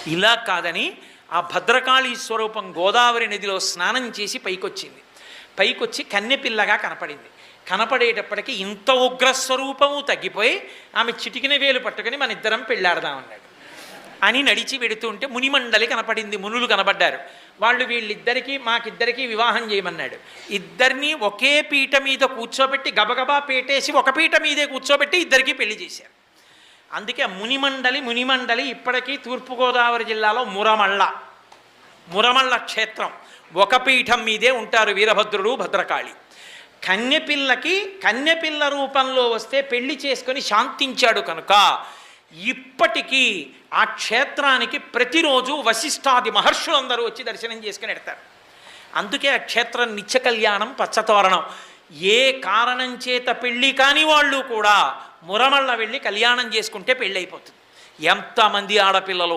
ఇలా కాదని ఆ భద్రకాళీ స్వరూపం గోదావరి నదిలో స్నానం చేసి పైకొచ్చింది. పైకొచ్చి కన్నెపిల్లగా కనపడింది. కనపడేటప్పటికీ ఇంత ఉగ్రస్వరూపము తగ్గిపోయి ఆమె చిటికిన వేలు పట్టుకుని మన ఇద్దరం పెళ్ళాడదామన్నాడు అని నడిచి వెడుతుంటే మునిమండలి కనపడింది. మునులు కనబడ్డారు. వాళ్ళు వీళ్ళిద్దరికీ మాకిద్దరికీ వివాహం చేయమన్నాడు. ఇద్దరినీ ఒకే పీట మీద కూర్చోబెట్టి గబగబా పేటేసి ఒక పీట మీదే కూర్చోబెట్టి ఇద్దరికీ పెళ్లి చేశారు. అందుకే మునిమండలి ఇప్పటికీ తూర్పుగోదావరి జిల్లాలో మురమళ్ళ క్షేత్రం. ఒక పీఠం మీదే ఉంటారు వీరభద్రుడు భద్రకాళి. కన్యపిల్ల రూపంలో వస్తే పెళ్లి చేసుకొని శాంతించాడు కనుక ఇప్పటికీ ఆ క్షేత్రానికి ప్రతిరోజు వశిష్ఠాది మహర్షులందరూ వచ్చి దర్శనం చేసుకుని వెడతారు. అందుకే ఆ క్షేత్రం నిత్య కళ్యాణం, పచ్చతోరణం. ఏ కారణం చేత పెళ్ళి కాని వాళ్ళు కూడా మురమళ్ళ వెళ్ళి కళ్యాణం చేసుకుంటే పెళ్ళి అయిపోతుంది. ఎంతమంది ఆడపిల్లలు